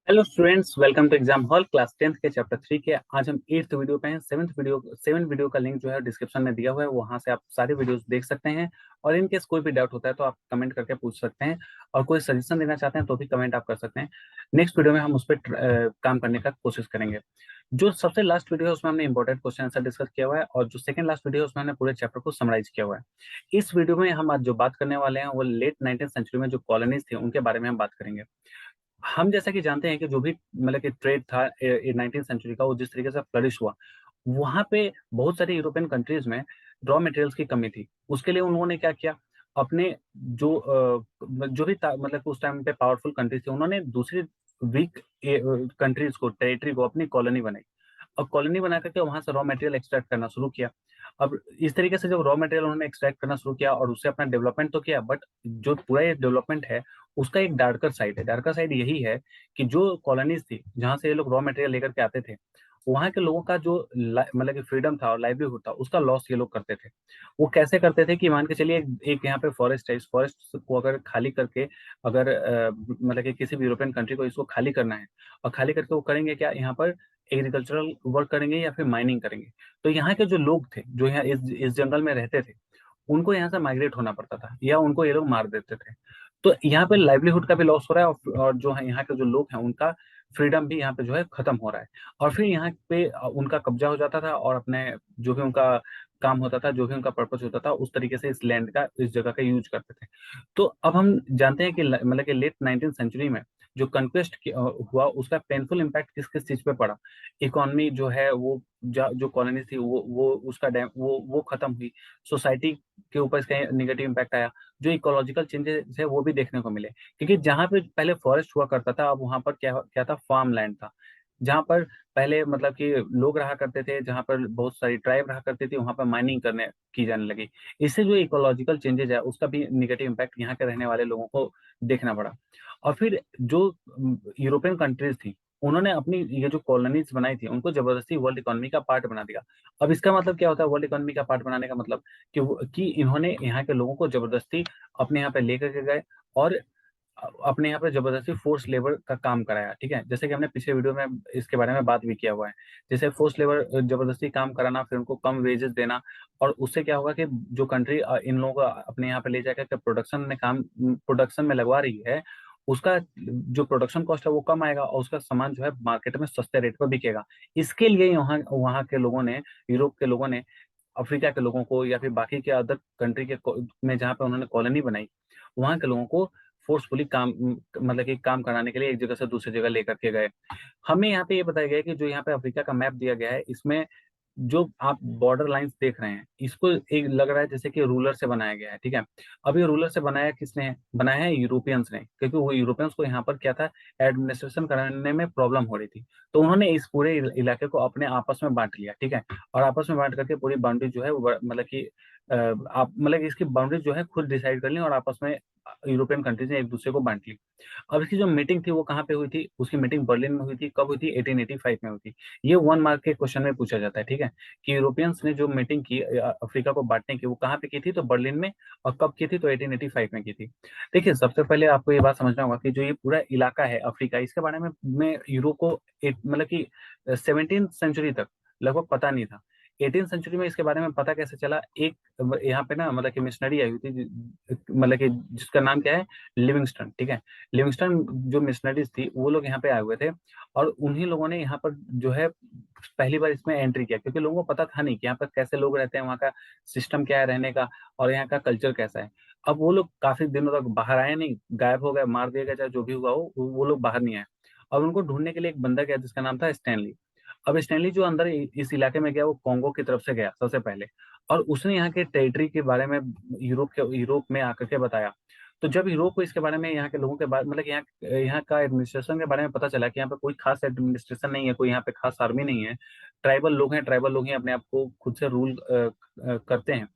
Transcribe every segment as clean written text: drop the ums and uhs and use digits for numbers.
Hello students, welcome to exam hall class 10th के chapter 3 के। आज हम 8th वीडियो पे हैं। 7th वीडियो का लिंक जो है डिस्क्रिप्शन में दिया हुआ है, वहां से आप सारे वीडियोस देख सकते हैं। और इनकेस कोई भी डाउट होता है तो आप कमेंट करके पूछ सकते हैं, और कोई सजेशन देना चाहते हैं तो भी कमेंट आप कर सकते हैं। नेक्स्ट वीडियो में हम उस पर काम करने का कोशिश करेंगे। जो सबसे लास्ट वीडियो है उसमें हमने इंपॉर्टेंट क्वेश्चन आंसर डिस्कस किया हुआ है, और जो सेकंड लास्ट वीडियो है उसमें हमने पूरे चैप्टर को समराइज किया हुआ है। इस वीडियो में हम आज जो बात करने वाले हैं वो लेट 19th सेंचुरी में जो कॉलोनीज थी उनके बारे में हम बात करेंगे। हम जैसा कि जानते हैं कि जो भी मतलब कि ट्रेड था 19th सेंचुरी का, वो जिस तरीके से फ्लरिश हुआ, वहां पे बहुत सारे यूरोपियन कंट्रीज में रॉ मटेरियल्स की कमी थी। उसके लिए उन्होंने क्या किया, अपने जो जो भी मतलब कि उस टाइम पे पावरफुल कंट्रीज थी, उन्होंने दूसरी वीक कंट्रीज को, टेरिटरी को अपनी कॉलोनी बनाई, और कॉलोनी बना करके वहां से रॉ मटेरियल एक्सट्रैक्ट करना शुरू किया। अब इस तरीके से जब रॉ मटेरियल उन्होंने एक्सट्रैक्ट करना शुरू किया और उससे अपना डेवलपमेंट तो किया, बट जो पूरा ये डेवलपमेंट है उसका एक डार्कर साइड है। डार्कर साइड यही है कि जो कॉलोनीज थी जहां से ये लोग रॉ मटेरियल लेकर के आते थे, वहां के लोगों का जो मतलब कि फ्रीडम था और लाइवलीहुड था, उसका लॉस ये लोग करते थे। वो कैसे करते थे कि मान के चलिए एक यहाँ पे फॉरेस्ट है, इस फॉरेस्ट को अगर खाली करके, अगर मतलब कि किसी भी यूरोपियन कंट्री को इसको खाली करना है, और खाली करके वो करेंगे क्या, यहाँ पर एग्रीकल्चरल वर्क करेंगे या फिर माइनिंग करेंगे। तो यहाँ के जो लोग थे, जो यहाँ इस जंगल में रहते थे, उनको यहाँ से माइग्रेट होना पड़ता था, या उनको ये लोग मार देते थे। तो यहाँ पे लाइवलीहुड का भी लॉस हो रहा है, और जो है यहाँ के जो लोग हैं उनका फ्रीडम भी यहाँ पे जो है खत्म हो रहा है। और फिर यहाँ पे उनका कब्जा हो जाता था, और अपने जो भी उनका काम होता था, जो भी उनका पर्पस होता था, उस तरीके से इस लैंड का, इस जगह का यूज करते थे। तो अब हम जानते हैं कि मतलब कि लेट 19th सेंचुरी में जो कंक्वेस्ट हुआ, उसका पेनफुल इम्पैक्ट किस किस चीज पे पड़ा। इकोनॉमी जो है वो, जो कॉलोनी थी वो उसका डैम वो खत्म हुई। सोसाइटी के ऊपर इसका निगेटिव इम्पैक्ट आया। जो इकोलॉजिकल चेंजेस है वो भी देखने को मिले, क्योंकि जहाँ पे पहले फॉरेस्ट हुआ करता था, अब वहां पर क्या क्या था, फार्म लैंड था। जहाँ पर पहले मतलब कि लोग रहा करते थे, जहाँ पर बहुत सारी ट्राइब रहा करती थी, वहां पर माइनिंग करने की जाने लगी। इससे जो इकोलॉजिकल चेंजेस है उसका भी निगेटिव इम्पैक्ट यहाँ के रहने वाले लोगों को देखना पड़ा। और फिर जो यूरोपियन कंट्रीज थी, उन्होंने अपनी ये जो कॉलोनीज बनाई थी उनको जबरदस्ती वर्ल्ड इकोनॉमी का पार्ट बना दिया। अब इसका मतलब क्या होता है, वर्ल्ड इकोनॉमी का पार्ट बनाने का मतलब कि इन्होंने यहाँ के लोगों को जबरदस्ती अपने यहाँ पे लेकर के गए, और अपने यहाँ पे जबरदस्ती फोर्स लेबर का काम कराया। ठीक है, जैसे कि हमने पिछले वीडियो में इसके बारे में बात भी किया हुआ है। जैसे फोर्स लेबर जबरदस्ती काम कराना, फिर उनको कम वेजेस देना, और उससे क्या होगा कि जो कंट्री इन लोगों को अपने यहाँ पे ले जाकर प्रोडक्शन में लगवा रही है, उसका जो प्रोडक्शन कॉस्ट है वो कम आएगा, और उसका सामान जो है मार्केट में सस्ते रेट पर बिकेगा। इसके लिए वहाँ वहाँ के लोगों ने, यूरोप के लोगों ने, अफ्रीका के लोगों को, या फिर बाकी के अदर कंट्री के में जहाँ पे उन्होंने कॉलोनी बनाई, वहाँ के लोगों को फोर्सफुली काम मतलब कि काम कराने के लिए एक जगह से दूसरी जगह लेकर के गए। हमें यहाँ पे ये बताया गया है कि जो यहाँ पे अफ्रीका का मैप दिया गया है, इसमें जो आप बॉर्डर लाइंस देख रहे हैं, इसको एक लग रहा है जैसे कि रूलर से बनाया गया है। ठीक है, अब ये रूलर से बनाया किसने है, बनाया है यूरोपियंस ने, क्योंकि वो यूरोपियंस को यहाँ पर क्या था, एडमिनिस्ट्रेशन कराने में प्रॉब्लम हो रही थी। तो उन्होंने इस पूरे इलाके को अपने आपस में बांट लिया। ठीक है, और आपस में बांट करके पूरी बाउंड्री जो है वो मतलब कि आप मतलब कि इसकी बाउंड्री जो है खुद डिसाइड कर ली, और आपस में यूरोपियन कंट्रीज ने एक दूसरे को बांट ली। अब इसकी जो मीटिंग थी वो कहाँ पे हुई थी, उसकी मीटिंग बर्लिन में हुई थी। कब हुई थी, 1885 में हुई थी। ये 1 मार्क के क्वेश्चन में पूछा जाता है। ठीक है, कि यूरोपियंस ने जो मीटिंग की अफ्रीका को बांटने की, वो कहाँ पे की थी, तो बर्लिन में। और कब की थी, तो 1885 में की थी। देखिए, सबसे पहले आपको ये बात समझना होगा कि जो ये पूरा इलाका है अफ्रीका, इसके बारे में यूरोप को मतलब कि 17th सेंचुरी तक लगभग पता नहीं था। 18th सेंचुरी में इसके बारे में पता कैसे चला, एक यहाँ पे ना मतलब कि मिशनरी आई हुई थी, मतलब कि जिसका नाम क्या है, लिविंगस्टन। ठीक है, लिविंगस्टन जो मिशनरीज थी वो लोग यहाँ पे आए हुए थे, और उन्हीं लोगों ने यहाँ पर जो है पहली बार इसमें एंट्री किया, क्योंकि लोगों को पता था नहीं कि यहाँ पर कैसे लोग रहते हैं, वहाँ का सिस्टम क्या है रहने का, और यहाँ का कल्चर कैसा है। अब वो लोग काफी दिनों तक बाहर आए नहीं, गायब हो गए, मार दिए गए, चाहे जो भी हुआ हो, वो लोग बाहर नहीं आए। अब उनको ढूंढने के लिए एक बंदा गया जिसका नाम था स्टैनली। अब स्टैनली जो अंदर इस इलाके में गया, वो कॉन्गो की तरफ से गया सबसे पहले, और उसने यहाँ के टेरिटरी के बारे में यूरोप में आकर के बताया। तो जब यूरोप को इसके बारे में, यहाँ के लोगों के बारे मतलब कि यहाँ यहाँ का एडमिनिस्ट्रेशन के बारे में पता चला कि यहाँ पे कोई खास एडमिनिस्ट्रेशन नहीं है, कोई यहाँ पे खास आर्मी नहीं है, ट्राइबल लोग हैं, ट्राइबल लोग ही अपने आप को खुद से रूल करते हैं।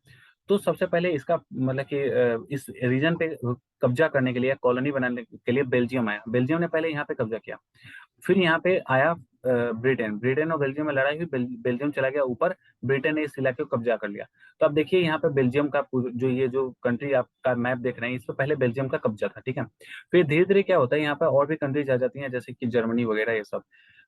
तो सबसे पहले इसका मतलब कि इस रीजन पे कब्जा करने के लिए, कॉलोनी बनाने के लिए बेल्जियम आया। बेल्जियम ने पहले यहाँ पे कब्जा किया, फिर यहाँ पे आया ब्रिटेन ब्रिटेन और बेल्जियम में लड़ाई हुई, बेल्जियम चला गया ऊपर, ब्रिटेन ने इस इलाके को कब्जा कर लिया। तो अब देखिए यहाँ पे बेल्जियम का जो ये जो कंट्री आपका मैप देख रहे हैं, इस पे पहले बेल्जियम का कब्जा था, ठीक है। फिर धीरे धीरे क्या होता है, यहाँ पे और भी कंट्रीज आ जाती हैं, जैसे कि जर्मनी वगैरह ये सब।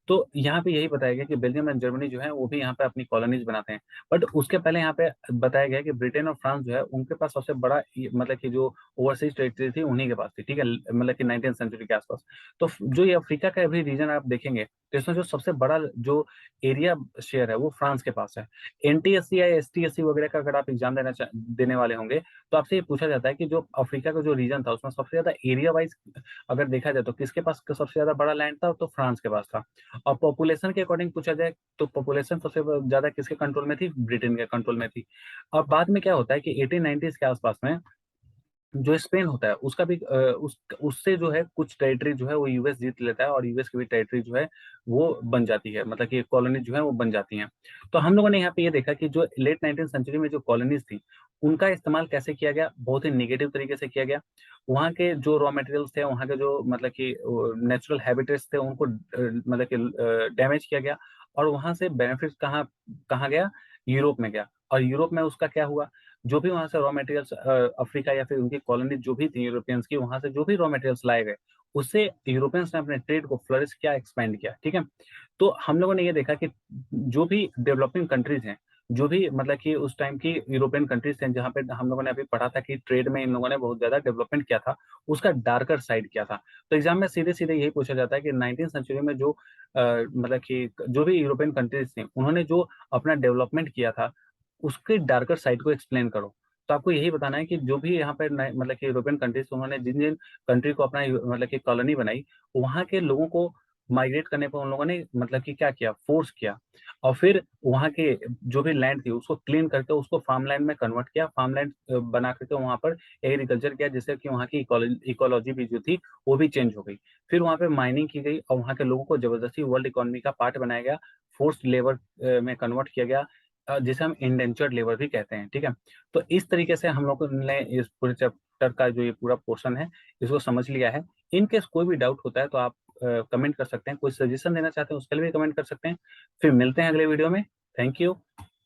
तो यहाँ पे यही बताया गया कि बेल्जियम एंड जर्मनी जो है वो भी यहाँ पे अपनी कॉलोनीज बनाते हैं। बट उसके पहले यहाँ पे बताया गया कि ब्रिटेन और फ्रांस जो है उनके पास सबसे बड़ा मतलब कि जो ओवरसीज टेरिटरी थी उन्हीं के पास थी, ठीक है, मतलब कि 19th सेंचुरी के आसपास। तो जो ये अफ्रीका का भी रीजन आप देखेंगे तो इसमें जो सबसे बड़ा जो एरिया शेयर है वो फ्रांस के पास है। एनटीएससी या एसटीएससी वगैरह का अगर आप एग्जाम देने वाले होंगे तो आपसे ये पूछा जाता है कि जो अफ्रीका का जो रीजन था उसमें सबसे ज्यादा एरिया वाइज अगर देखा जाए तो किसके पास सबसे ज्यादा बड़ा लैंड था, तो फ्रांस के पास था। और पॉपुलेशन के अकॉर्डिंग पूछा जाए तो पॉपुलेशन सबसे ज्यादा किसके कंट्रोल में थी, ब्रिटेन के कंट्रोल में थी। अब बाद में क्या होता है कि 1890s के आसपास में जो स्पेन होता है उसका भी उससे जो है कुछ टेरिटरी जो है वो यूएस जीत लेता है, और यूएस की भी टेरिटरी जो है वो बन जाती है, मतलब कि कॉलोनी जो है वो बन जाती हैं। तो हम लोगों ने यहाँ पे ये देखा कि जो लेट 19th सेंचुरी में जो कॉलोनीज थी उनका इस्तेमाल कैसे किया गया, बहुत ही निगेटिव तरीके से किया गया। वहाँ के जो रॉ मटेरियल्स थे, वहाँ के जो मतलब कि नेचुरल हैबिटेट्स थे उनको मतलब कि डैमेज किया गया। और वहाँ से बेनिफिट कहाँ कहाँ गया, यूरोप में गया। और यूरोप में उसका क्या हुआ, जो भी वहां से रॉ मटेरियल्स अफ्रीका या फिर उनकी कॉलोनी जो भी थी यूरोपियंस की, वहां से जो भी रॉ मटेरियल्स लाए गए उससे यूरोपियंस ने अपने ट्रेड को फ्लरिश किया, एक्सपेंड किया, ठीक है। तो हम लोगों ने ये देखा कि जो भी डेवलपिंग कंट्रीज हैं, जो भी मतलब कि उस टाइम की यूरोपियन कंट्रीज हैं जहाँ पे हम लोगों ने अभी पढ़ा था कि ट्रेड में इन लोगों ने बहुत ज्यादा डेवलपमेंट किया था, उसका डार्कर साइड किया था। तो एग्जाम में सीधे सीधे यही पूछा जाता है कि 19th सेंचुरी में जो मतलब कि जो भी यूरोपियन कंट्रीज थी उन्होंने जो अपना डेवलपमेंट किया था उसके डार्कर साइड को एक्सप्लेन करो। तो आपको यही बताना है कि जो भी यहाँ पे मतलब कि यूरोपियन कंट्रीज उन्होंने जिन जिन कंट्री को अपना मतलब कि कॉलोनी बनाई, वहाँ के लोगों को माइग्रेट करने पर उन लोगों ने मतलब कि क्या किया, फोर्स किया। और फिर वहाँ के जो भी लैंड थी उसको क्लीन करके उसको फार्म लैंड में कन्वर्ट किया, फार्म लैंड बना करके वहाँ पर एग्रीकल्चर किया, जिससे कि वहाँ की इकोलॉजी भी जो थी वो भी चेंज हो गई। फिर वहाँ पे माइनिंग की गई और वहाँ के लोगों को जबरदस्ती वर्ल्ड इकोनॉमी का पार्ट बनाया गया, फोर्स्ड लेबर में कन्वर्ट किया गया, जिसे हम इंडेंचर्ड लेबर भी कहते हैं, ठीक है। तो इस तरीके से हम लोगों ने इस पूरे चैप्टर का जो ये पूरा पोर्शन है इसको समझ लिया है। इन केस कोई भी डाउट होता है तो आप कमेंट कर सकते हैं, कोई सजेशन देना चाहते हैं उसके लिए भी कमेंट कर सकते हैं। फिर मिलते हैं अगले वीडियो में। Thank you.